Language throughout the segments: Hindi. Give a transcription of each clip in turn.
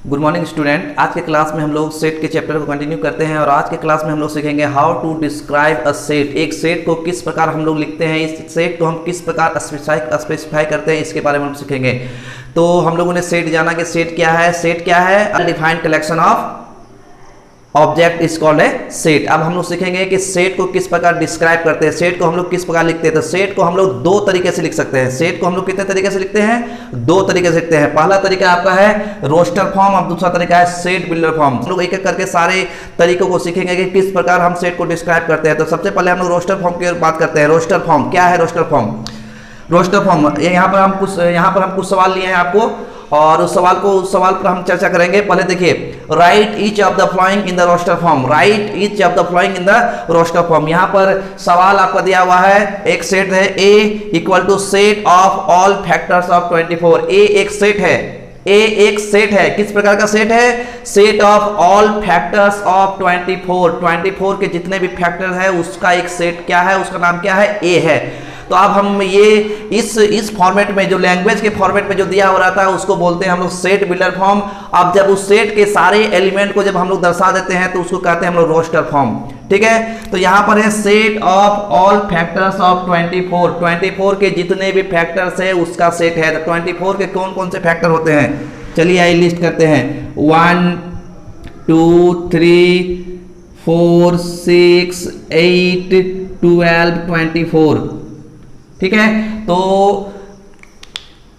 Good morning student. आज के क्लास में हम लोग सेट के चैप्टर को कंटिन्यू करते हैं और आज के क्लास में हम लोग सीखेंगे how to describe a set. एक सेट को किस प्रकार हम लोग लिखते हैं, इस सेट को हम किस प्रकार स्पेसिफाई करते हैं, इसके बारे में हम सीखेंगे। तो हम लोगों ने सेट जाना कि सेट क्या है। सेट क्या है? Undefined collection of object is called a set. अब हम लोग सीखेंगे कि सेट को किस प्रकार डिस्क्राइब करते हैं, सेट को हम लोग किस प्रकार लिखते हैं। तो सेट को हम लोग दो तरीके से लिख सकते हैं। सेट को हम लोग कितने तरीके से लिखते हैं? दो तरीके से लिखते हैं। पहला तरीका आपका है रोस्टर फॉर्म और दूसरा तरीका है सेट बिल्डर फॉर्म। हम लोग एक एक करके सारे तरीकों को सीखेंगे कि किस प्रकार हम सेट को डिस्क्राइब करते हैं। तो सबसे पहले हम लोग रोस्टर फॉर्म की बात करते हैं। रोस्टर फॉर्म क्या है? रोस्टर फॉर्म यहाँ पर हम कुछ सवाल लिए हैं आपको और उस सवाल पर हम चर्चा करेंगे। पहले देखिए, write each of the following in the roster form. Write each of the following in the roster form. यहाँ पर सवाल आपका दिया हुआ है, एक सेट है A equal to set of all factors of 24। A एक सेट है। A एक सेट है। किस प्रकार का सेट है? Set of all factors of 24। 24 के जितने भी फैक्टर है उसका एक सेट क्या है? उसका नाम क्या है? A है। तो अब हम ये इस फॉर्मेट में, जो लैंग्वेज के फॉर्मेट में जो दिया हो रहा था, उसको बोलते हैं हम लोग सेट बिल्डर फॉर्म। अब जब उस सेट के सारे एलिमेंट को जब हम लोग दर्शा देते हैं तो उसको कहते हैं हम लोग रोस्टर फॉर्म। ठीक है, तो यहां पर है set of all factors of 24। 24 के जितने भी फैक्टर्स है उसका सेट है। तो 24 के कौन कौन से फैक्टर होते हैं? चलिए आइए लिस्ट करते हैं। 1 2 3 4 6 8 12 24। ठीक है, तो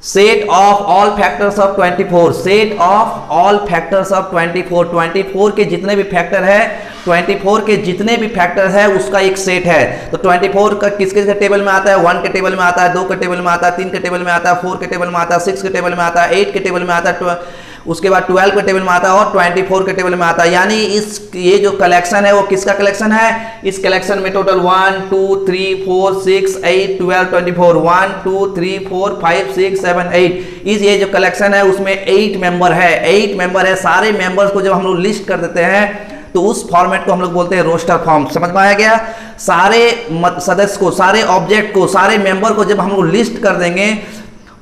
set of all factors of 24। Set of all factors of 24। 24 के जितने भी फैक्टर है, 24 के जितने भी फैक्टर है उसका एक सेट है। तो 24 का किस किस के टेबल में आता है? 1 के टेबल में आता है, 2 के टेबल में आता है, 3 के टेबल में आता है, 4 के टेबल में आता है, 6 के टेबल में आता है, 8 के टेबल में आता है, उसके बाद 12 के टेबल में आता है और 24 के टेबल में आता है। यानी ये जो कलेक्शन है वो किसका कलेक्शन है? इस कलेक्शन में टोटल 1 2 3 4 6 8 12 24 1 2 3 4 5 6 7 8 ये जो कलेक्शन है उसमें 8 मेंबर है। 8 मेंबर है। सारे मेंबर्स को जब हम लोग लिस्ट कर देते हैं तो उस फॉर्मेट को हम लोग बोलते हैं रोस्टर फॉर्म। समझ में आया गया? सारे सदस्य को, सारे ऑब्जेक्ट को, सारे मेंबर को जब हम लोग लिस्ट कर देंगे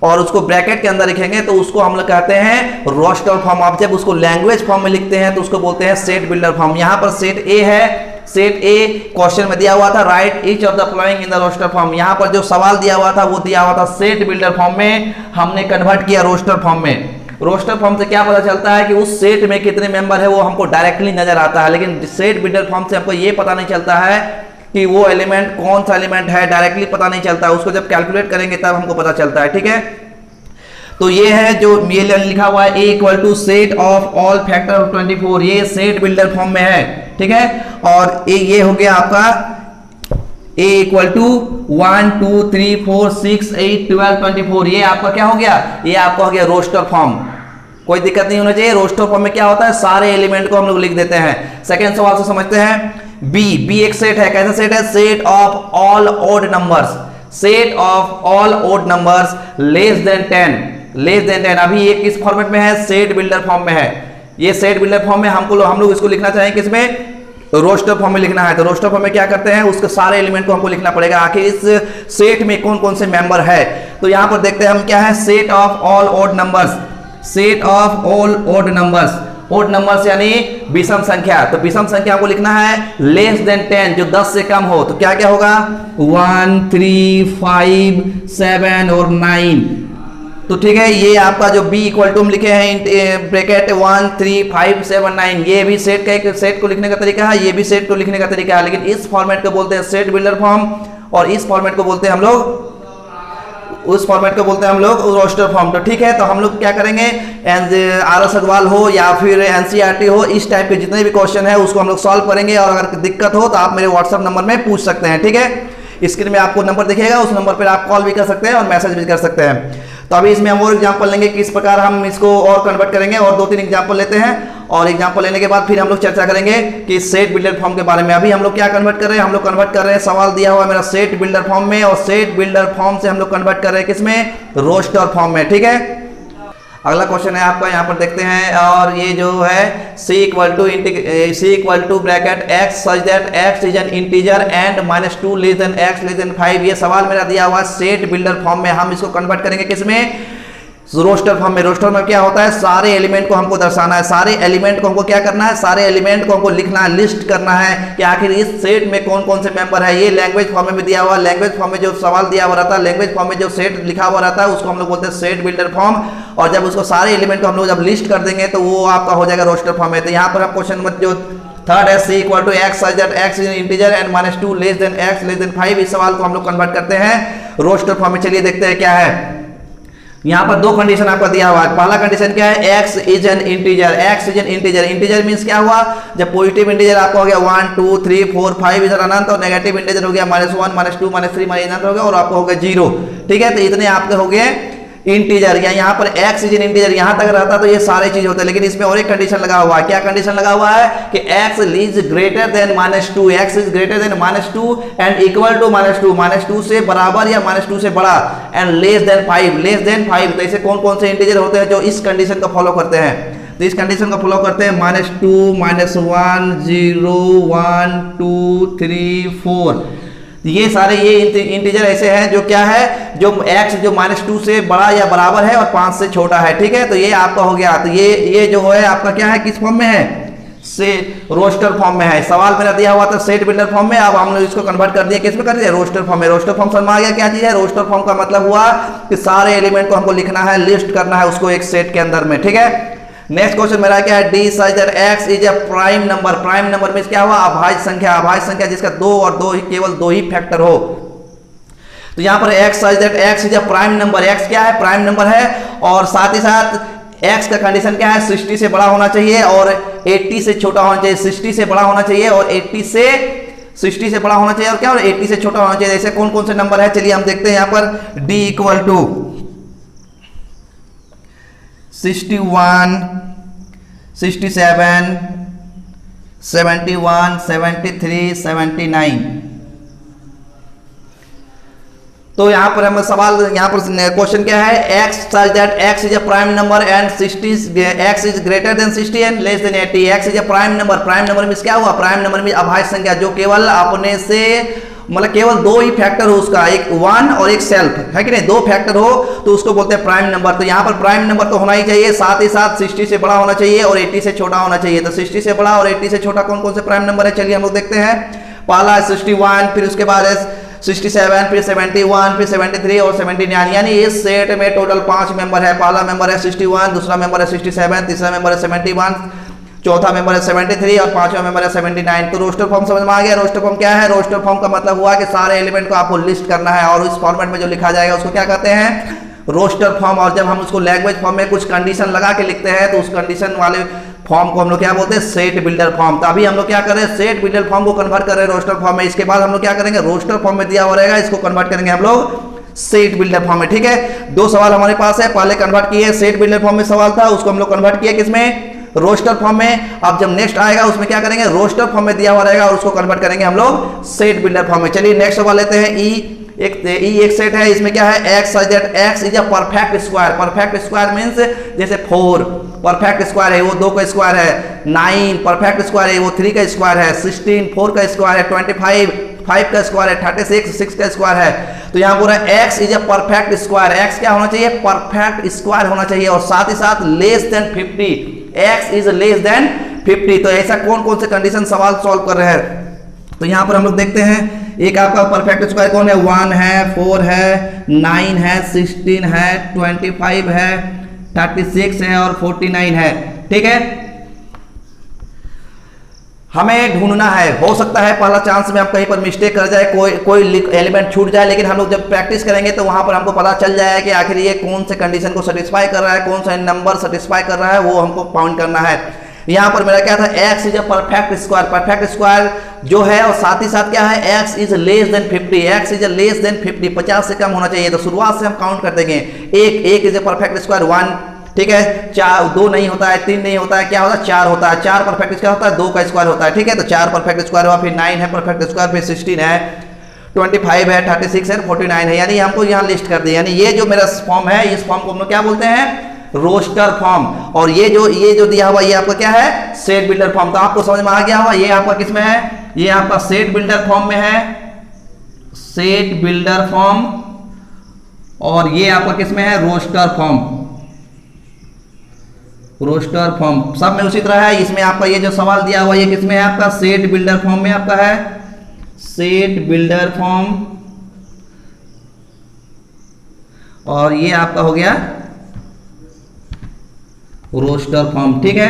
और उसको ब्रैकेट के अंदर लिखेंगे तो उसको हम लोग कहते हैं रोस्टर फॉर्म। आप जब उसको लैंग्वेज फॉर्म में लिखते हैं तो उसको बोलते हैं सेट बिल्डर फॉर्म। यहाँ पर सेट A है। सेट A क्वेश्चन में दिया हुआ था, write each of the following in the roster form. यहाँ पर जो सवाल दिया हुआ था वो दिया हुआ था सेट बिल्डर फॉर्म में, हमने कन्वर्ट किया रोस्टर फॉर्म में। रोस्टर फॉर्म से क्या पता चलता है कि उस सेट में कितने मेंबर है वो हमको डायरेक्टली नजर आता है, लेकिन सेट बिल्डर फॉर्म से हमको ये पता नहीं चलता है कि वो एलिमेंट कौन सा एलिमेंट है, डायरेक्टली पता नहीं चलता है। उसको जब कैलकुलेट करेंगे तब हमको पता चलता है। ठीक है, तो ये है जो ये लिखा हुआ है A equal to set of all factor of 24। ये सेट बिल्डर फॉर्म में है। ठीक है, और ये हो गया आपका A इक्वल टू 1 2 3 4 6 8 12 24। ये आपका क्या हो गया? ये आपका हो गया रोस्टर फॉर्म। कोई दिक्कत नहीं होना चाहिए। रोस्टर फॉर्म में क्या होता है? सारे एलिमेंट को हम लोग लिख देते हैं। सेकेंड सवाल से समझते हैं। बी एक सेट है। कैसा सेट है? Set of all odd numbers. Set of all odd numbers less than 10। अभी ये किस फॉर्मेट में है? सेट बिल्डर फॉर्म में है। ये सेट बिल्डर फॉर्म में हम लोग इसको लिखना चाहेंगे किसमें? रोस्टर फॉर्म में लिखना है। तो रोस्टर फॉर्म में क्या करते हैं? उसके सारे एलिमेंट को हमको लिखना पड़ेगा, आखिर इस सेट में कौन कौन से मेंबर है। तो यहां पर देखते हैं हम क्या है? Set of all odd numbers. Set of all odd numbers. Odd numbers यानी विषम संख्या। तो विषम संख्या को लिखना है लेस देन 10, जो 10 से कम हो। तो क्या क्या होगा? 1 3 5 7 और 9। तो ठीक है, ये आपका जो B इक्वल टू हम लिखे हैं ब्रैकेट 1 3 5 7 9, ये भी सेट का एक सेट को लिखने का तरीका है, ये भी सेट को लिखने का तरीका है। लेकिन इस फॉर्मेट को बोलते हैं सेट बिल्डर फॉर्म और इस फॉर्मेट को बोलते हैं हम लोग, उस फॉर्मेट को बोलते हैं हम लोग रोस्टर फॉर्म। तो ठीक है, तो हम लोग क्या करेंगे? RS अग्रवाल हो या फिर NCERT हो, इस टाइप के जितने भी क्वेश्चन है उसको हम लोग सॉल्व करेंगे। और अगर दिक्कत हो तो आप मेरे व्हाट्सएप नंबर में पूछ सकते हैं। ठीक है, स्क्रीन में आपको नंबर दिखेगा, उस नंबर पर आप कॉल भी कर सकते हैं और मैसेज भी कर सकते हैं। तो अभी इसमें हम और एग्जांपल लेंगे किस प्रकार हम इसको और कन्वर्ट करेंगे, और 2-3 एग्जांपल लेते हैं और एग्जांपल लेने के बाद फिर हम लोग चर्चा करेंगे कि सेट बिल्डर फॉर्म के बारे में। अभी हम लोग क्या कन्वर्ट कर रहे हैं? हम लोग कन्वर्ट कर रहे हैं, सवाल दिया हुआ है मेरा सेट बिल्डर फॉर्म में, और सेट बिल्डर फॉर्म से हम लोग कन्वर्ट कर रहे हैं किसमें? रोस्टर फॉर्म में। ठीक है, अगला क्वेश्चन है आपका, यहाँ पर देखते हैं। और ये जो है C equal to bracket x such that x is an integer and -2 less then x less than 5। ये सवाल मेरा दिया हुआ है सेट बिल्डर फॉर्म में। हम इसको कन्वर्ट करेंगे किसमें? रोस्टर फॉर्म में, रोस्टर में क्या होता है, सारे एलिमेंट को हमको दर्शाना है, सारे एलिमेंट को हमको क्या करना है, सारे एलिमेंट को हमको लिखना है, लिस्ट करना है कि आखिर इस सेट में कौन कौन से मेंबर है। ये लैंग्वेज फॉर्म में दिया हुआ, लैंग्वेज फॉर्म में जो सवाल दिया हुआ रहता है, लैंग्वेज फॉर्म में जो सेट लिखा हुआ रहता है उसको हम लोग बोलते हैं सेट बिल्डर फॉर्म। और जब उसको सारे एलिमेंट को हम लोग जब लिस्ट कर देंगे तो वो आपका हो जाएगा रोस्टर फॉर्म में। तो यहाँ पर हम क्वेश्चन नंबर जो थर्ड है, C equal to x such that x is integer and minus 2 less than x less than 5, इस सवाल को हम लोग कन्वर्ट करते हैं रोस्टर फॉर्म में। चलिए देखते हैं क्या है। यहाँ पर दो कंडीशन आपका दिया हुआ है। पहला कंडीशन क्या है, x is an integer, x is an integer. Integer means क्या हुआ, जब पॉजिटिव इंटीजर आपका हो गया 1 2 3 4 5 इधर अनंत, और नेगेटिव इंटीजर हो गया -1 -2 -3 अनंत हो गया, और आपको हो गया 0। ठीक है, तो इतने आपके हो गए इंटीजर। या यहाँ पर x इज एन इंटीजर यहाँ तक रहता तो ये सारे चीज होते, लेकिन इसमें और एक कंडीशन लगा हुआ है। क्या कंडीशन लगा हुआ है कि x is greater than -2, x is greater than -2 and equal to -2, -2 से बराबर या -2 से बड़ा, and less than 5, less than 5। तो ऐसे कौन कौन से इंटीजर होते हैं जो इस कंडीशन को फॉलो करते हैं, तो इस कंडीशन को फॉलो करते हैं -2 -1 0 1 2 3 4। ये सारे ये इंटीजर ऐसे हैं जो क्या है, जो x जो -2 से बड़ा या बराबर है और 5 से छोटा है। ठीक है, तो ये आपका हो गया। तो ये जो है आपका क्या है, किस फॉर्म में है, से रोस्टर फॉर्म में है। सवाल मेरा दिया हुआ था सेट बिल्डर फॉर्म में, अब हम लोग इसको कन्वर्ट कर दिया, किस में कर दिया, रोस्टर फॉर्म में। रोस्टर फॉर्म समझ में आ गया क्या चीज है। रोस्टर फॉर्म का मतलब हुआ कि सारे एलिमेंट को हमको लिखना है, लिस्ट करना है उसको एक सेट के अंदर में। ठीक है, नेक्स्ट क्वेश्चन मेरा क्या है, D such that x is a prime number. Prime number में क्या हुआ, अभाज्य संख्या, अभाज्य संख्या जिसका दो और दो ही, केवल दो ही फैक्टर हो। तो यहाँ पर x such that x is a prime number, x क्या है, प्राइम नंबर है, और साथ ही साथ x का कंडीशन क्या है, 60 से बड़ा होना चाहिए और 80 से छोटा होना चाहिए। 60 से बड़ा होना चाहिए और 80 से बड़ा होना चाहिए, और क्या, और 80 से छोटा होना चाहिए। ऐसे कौन कौन से नंबर है, चलिए हम देखते हैं। यहाँ पर d इक्वल टू 61 67 71 73 79। तो यहां पर हम सवाल, यहां पर क्वेश्चन क्या है, x such that x is a prime number and 60 x is greater then 60 and less then 80। x is a prime number, prime number में क्या हुआ, प्राइम नंबर में अभाज्य संख्या जो केवल अपने से मतलब केवल दो ही फैक्टर हो उसका, एक 1 और एक सेल्फ, है कि नहीं, दो फैक्टर हो तो उसको बोलते हैं प्राइम नंबर। तो यहाँ पर प्राइम नंबर तो होना ही चाहिए, साथ ही साथ 60 से बड़ा होना चाहिए और 80 से छोटा होना चाहिए। तो 60 से बड़ा और 80 से छोटा कौन कौन से प्राइम नंबर है, चलिए हम लोग देखते हैं। पहला 61, फिर उसके बाद है 67, फिर 71, फिर 73 और 79। यानी इस सेट में टोटल 5 मेंबर है। पहला मेंबर है 61, दूसरा मेंबर है 67, तीसरा मेंबर है 71, चौथा मेंबर है 73 और पांचवा मेंबर है 79। तो रोस्टर फॉर्म समझ में आ गया। रोस्टर फॉर्म क्या है, रोस्टर फॉर्म का मतलब हुआ कि सारे एलिमेंट को आपको लिस्ट करना है और इस फॉर्मेट में जो लिखा जाएगा उसको क्या कहते हैं, रोस्टर फॉर्म। और जब हम उसको लैंग्वेज फॉर्म में कुछ कंडीशन लगा के लिखते हैं तो उस कंडीशन वाले फॉर्म को हम लोग क्या बोलते हैं, सेट बिल्डर फॉर्म। तो अभी हम लोग क्या कर रहे हैं, सेट बिल्डर फॉर्म को कन्वर्ट कर रहे हैं रोस्टर फॉर्म में। इसके बाद हम लोग क्या करेंगे, रोस्टर फॉर्म में दिया हुआ रहेगा, इसको कन्वर्ट करेंगे हम लोग सेट बिल्डर फॉर्म में। ठीक है, दो सवाल हमारे पास है, पहले कन्वर्ट किए सेट बिल्डर फॉर्म में सवाल था, उसको हम लोग कन्वर्ट किए किसमें, रोस्टर फॉर्म में। अब जब नेक्स्ट आएगा उसमें क्या करेंगे, रोस्टर फॉर्म में दिया हुआ रहेगा और उसको कन्वर्ट करेंगे हम लोग सेट बिल्डर फॉर्म में। चलिए नेक्स्ट सवाल लेते हैं। एक सेट है, इसमें क्या है, x such that x is a perfect square. Perfect square means जैसे 4 परफेक्ट स्क्वायर है वो 2 का स्क्वायर है, 9 परफेक्ट स्क्वायर है वो 3 का स्क्वायर है, 16 4 का स्क्वायर है, 25 5 का स्क्वायर है, 36 6 का स्क्वायर है। तो यहाँ पूरा x is a perfect square, x क्या होना चाहिए, परफेक्ट स्क्वायर होना चाहिए, और साथ ही साथ less than 50, x is less than 50। तो ऐसा कौन कौन से कंडीशन सवाल सॉल्व कर रहे हैं, तो यहाँ पर हम लोग देखते हैं। एक आपका परफेक्ट स्क्वायर कौन है, 1 है, 4 है, 9 है, 16 है, 25 है, 36 है और 49 है। ठीक है, हमें ढूंढना है। हो सकता है पहला चांस में हम कहीं पर मिस्टेक कर जाए, कोई एलिमेंट छूट जाए, लेकिन हम लोग जब प्रैक्टिस करेंगे तो वहां पर हमको पता चल जाए कि आखिर ये कौन से कंडीशन को सेटिस्फाई कर रहा है, कौन सा नंबर सेटिस्फाई कर रहा है, वो हमको फाउंड करना है। यहाँ पर मेरा क्या था, x is a perfect square, perfect square जो है, और साथ ही साथ क्या है, x is less than 50, x is less than 50, 50 से कम होना चाहिए। तो शुरुआत से हम काउंट कर देंगे, एक इज अ परफेक्ट स्क्वायर 1, ठीक है, 4 2 नहीं होता है, 3 नहीं होता है, क्या होता है, 4 होता है, 4 परफेक्ट स्क्वायर होता है, 2 का स्क्वायर होता है। ठीक है, तो 4 परफेक्ट स्क्वायर हुआ, फिर 9 है परफेक्ट स्क्वायर, फिर 16 है, 25 है, 36 है, 49 है। यानी हमको यहाँ लिस्ट कर दिया। यानी ये जो मेरा फॉर्म है, इस फॉर्म को हम लोग क्या बोलते हैं, रोस्टर फॉर्म। और ये जो दिया हुआ ये आपका क्या है, सेट बिल्डर फॉर्म। तो आपको समझ में आ गया होगा, ये आपका किस में है, ये आपका सेट बिल्डर फॉर्म में है, सेट बिल्डर फॉर्म, और ये आपका किस में है, रोस्टर फॉर्म। रोस्टर फॉर्म सब में उसी तरह है। इसमें आपका ये जो सवाल दिया हुआ ये किसमें है आपका सेट बिल्डर फॉर्म में आपका है, सेट बिल्डर फॉर्म, और ये आपका हो गया रोस्टर फॉर्म। ठीक है,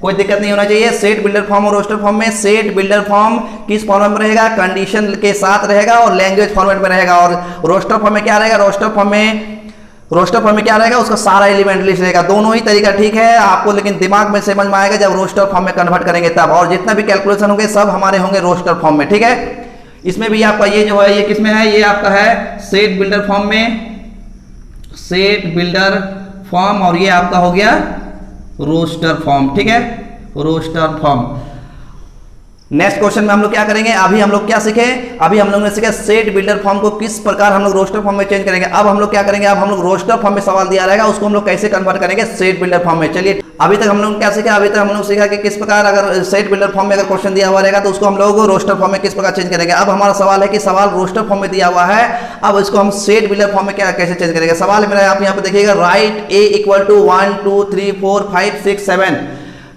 कोई दिक्कत नहीं होना चाहिए। सेट बिल्डर फॉर्म और रोस्टर फॉर्म में सेट बिल्डर फॉर्म किस फॉर्मेट में रहेगा, कंडीशन के साथ रहेगा और लैंग्वेज फॉर्मेट में रहेगा। और रोस्टर फॉर्म में क्या रहेगा, रोस्टर फॉर्म में क्या रहेगा, उसका सारा एलिमेंट लिस्ट रहेगा। दोनों ही तरीका ठीक है आपको, लेकिन दिमाग में समझ में आएगा जब रोस्टर फॉर्म में कन्वर्ट करेंगे तब। और जितना भी कैलकुलेशन होंगे सब हमारे होंगे रोस्टर फॉर्म में। ठीक है, इसमें भी आपका ये जो है ये किसमें है, ये आपका है सेट बिल्डर फॉर्म में, सेट बिल्डर फॉर्म, और ये आपका हो गया रोस्टर फॉर्म। ठीक है, रोस्टर फॉर्म। नेक्स्ट क्वेश्चन में हम लोग क्या करेंगे, अभी हम लोग क्या सीखे, अभी हम लोग ने सीखा सेट बिल्डर फॉर्म को किस प्रकार हम लोग रोस्टर फॉर्म में चेंज करेंगे। अब हम लोग क्या करेंगे, अब हम लोग रोस्टर फॉर्म में सवाल दिया रहेगा उसको हम लोग कैसे कन्वर्ट करेंगे सेट बिल्डर फॉर्म में। चलिए अभी तक हम लोग क्या सीखा, अभी तक हम लोग सीखा कि किस प्रकार अगर सेट बिल्डर फॉर्म में अगर क्वेश्चन दिया हुआ रहेगा तो उसको हम लोग रोस्टर फॉर्म में किस प्रकार चेंज करेंगे। अब हमारा सवाल है कि सवाल रोस्टर फॉर्म में दिया हुआ है, अब इसको हम सेट बिल्डर फॉर्म में क्या कैसे चेंज करेंगे। सवाल मेरा आप यहाँ पे देखिएगा, right A equal to 1 2 3 4 5 6 7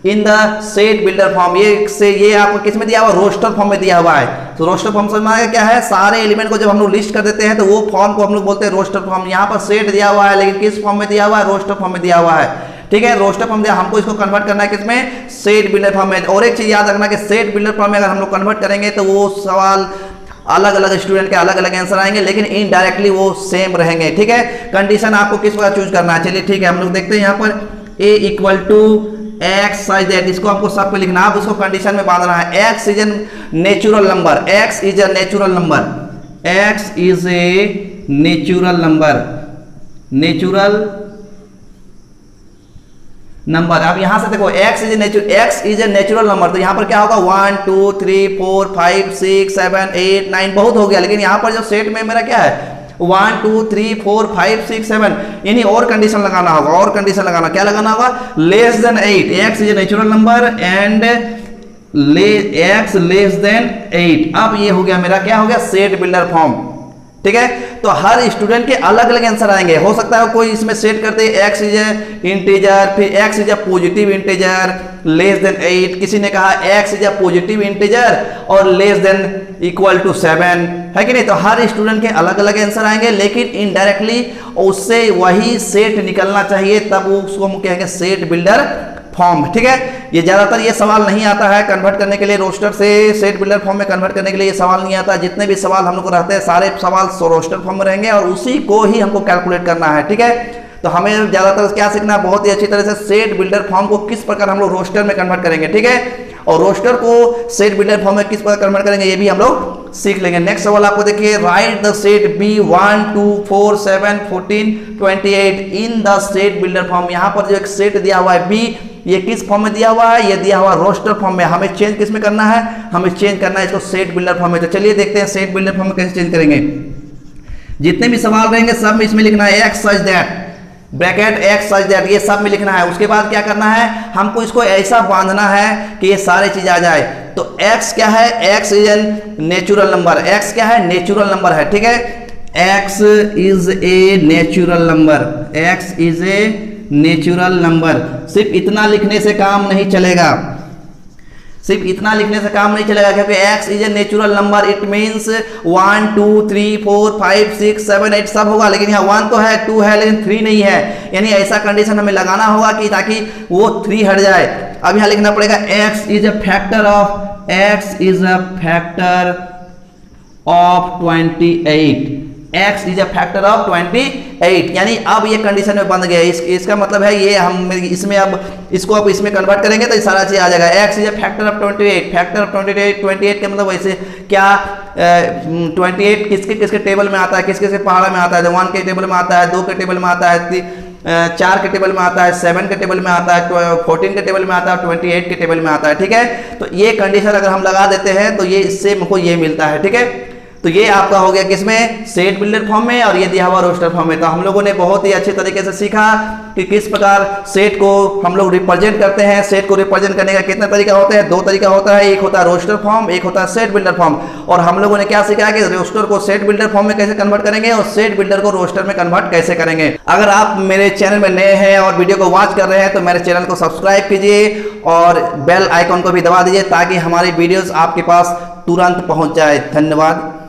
in the set builder form. ये आपको किस में दिया हुआ, रोस्टर फॉर्म में दिया हुआ है। तो रोस्टर फॉर्म समझ में आएगा क्या है, सारे एलिमेंट को जब हम लोग लिस्ट कर देते हैं तो वो फॉर्म को हम लोग बोलते हैं रोस्टर फॉर्म। यहाँ पर सेट दिया हुआ है लेकिन किस फॉर्म में दिया हुआ है, रोस्टर फॉर्म में दिया हुआ है। ठीक है, रोस्टर फॉर्म दिया, हमको इसको कन्वर्ट करना है किसमें, सेट बिल्डर फॉर्म में। और एक चीज याद रखना कि सेट बिल्डर फॉर्म में अगर हम लोग कन्वर्ट करेंगे तो वो सवाल अलग अलग स्टूडेंट के अलग अलग आंसर आएंगे लेकिन इनडायरेक्टली वो सेम रहेंगे। ठीक है, कंडीशन आपको किस प्रकार चूज करना है। चलिए ठीक है, हम लोग देखते हैं यहाँ पर A equal to x such that, इसको हमको सब पे लिखना है। अब उसको कंडीशन में बांधना है, x is an natural number, x is a natural number, x is a natural number, natural number. अब यहां से देखो x is a natural number, तो यहां पर क्या होगा 1 2 3 4 5 6 7 8 9 बहुत हो गया। लेकिन यहां पर जो सेट में मेरा क्या है 1 2 3 4 5 6 7, यानी और कंडीशन लगाना होगा, और कंडीशन लगाना, क्या लगाना होगा, less than 8, x is a natural number and x less than 8। अब ये हो गया मेरा क्या हो गया, सेट बिल्डर फॉर्म। ठीक है, तो हर स्टूडेंट के अलग अलग आंसर आएंगे। हो सकता है कोई इसमें सेट करते x इज ए इंटीजर, फिर x is a positive integer less than 8, किसी ने कहा x is a positive integer और लेस देन इक्वल टू 7, है कि नहीं। तो हर स्टूडेंट के अलग अलग आंसर आएंगे लेकिन इनडायरेक्टली उससे वही सेट निकलना चाहिए, तब वो उसको हम कहेंगे सेट बिल्डर फॉर्म। ठीक है, ये ज्यादातर ये सवाल नहीं आता है कन्वर्ट करने के लिए, रोस्टर से सेट बिल्डर फॉर्म में कन्वर्ट करने के लिए ये सवाल नहीं आता। जितने भी सवाल हम लोग को रहते हैं सारे सवाल रोस्टर फॉर्म में रहेंगे और उसी को ही हमको कैलकुलेट करना है। ठीक है, तो हमें ज्यादातर क्या सीखना है, बहुत ही अच्छी तरह से सेट बिल्डर फॉर्म को किस प्रकार हम लोग रोस्टर में कन्वर्ट करेंगे। ठीक है, और रोस्टर को सेट बिल्डर फॉर्म में किस प्रकार कन्वर्ट करेंगे ये भी हम लोग सीख लेंगे। नेक्स्ट सवाल आपको देखिए, right the set B 1 2 4 7 14 28 in the set builder form. यहाँ पर जो एक सेट दिया हुआ है बी, ये किस फॉर्म में दिया हुआ है, ये दिया हुआ रोस्टर फॉर्म में। हमें चेंज किस में करना है, हमें चेंज करना है इसको सेट बिल्डर फॉर्म में। तो चलिए देखते हैं सेट बिल्डर फॉर्म में कैसे चेंज करेंगे। जितने भी सवाल रहेंगे सब में इसमें लिखना है x such that, bracket x such that, ये सब में लिखना है। उसके बाद क्या करना है, हमको इसको ऐसा बांधना है कि ये सारे चीज आ जाए। तो x क्या है, x is an natural number, x क्या है, नेचुरल नंबर है। ठीक है, x is a natural number, x is a natural number. सिर्फ इतना लिखने से काम नहीं चलेगा, सिर्फ इतना लिखने से काम नहीं चलेगा, क्योंकि x is a natural number, it means 1 2 3 4 5 6 7 8 सब होगा। लेकिन यहाँ 1 तो है, 2 है, लेकिन 3 नहीं है। यानी ऐसा कंडीशन हमें लगाना होगा कि ताकि वो 3 हट जाए। अब यहाँ लिखना पड़ेगा x is a factor of, x is a factor of 28, x is a factor of 28। यानी अब ये कंडीशन में बन गया। इसका मतलब है ये हम इसमें अब इसको अब इसमें कन्वर्ट करेंगे तो सारा चीज आ जाएगा। x is a factor of 28, factor of 28 के मतलब वैसे क्या 28 किसके किसके टेबल में आता है, किस किसके पहाड़ा में आता है, 1 के टेबल में आता है, 2 के टेबल में आता है, 4 के टेबल में आता है, 7 के टेबल में आता है, 14 के टेबल में आता है, 28 के टेबल में आता है। ठीक है, तो ये कंडीशन अगर हम लगा देते हैं तो ये इससे हमको ये मिलता है। ठीक है, तो ये आपका हो गया किसमें, सेट बिल्डर फॉर्म में, और ये दिया हुआ रोस्टर फॉर्म में। तो हम लोगों ने बहुत ही अच्छे तरीके से सीखा कि किस प्रकार सेट को हम लोग रिप्रेजेंट करते हैं। सेट को रिप्रेजेंट करने का कितना तरीका होता है, 2 तरीका होता है, एक होता है रोस्टर फॉर्म, एक होता है सेट बिल्डर फॉर्म। और हम लोगों ने क्या सीखा कि रोस्टर को सेट बिल्डर फॉर्म में कैसे कन्वर्ट करेंगे और सेट बिल्डर को रोस्टर में कन्वर्ट कैसे करेंगे। अगर आप मेरे चैनल में नए हैं और वीडियो को वॉच कर रहे हैं तो मेरे चैनल को सब्सक्राइब कीजिए और बेल आइकॉन को भी दबा दीजिए ताकि हमारी वीडियोस आपके पास तुरंत पहुंच जाए। धन्यवाद।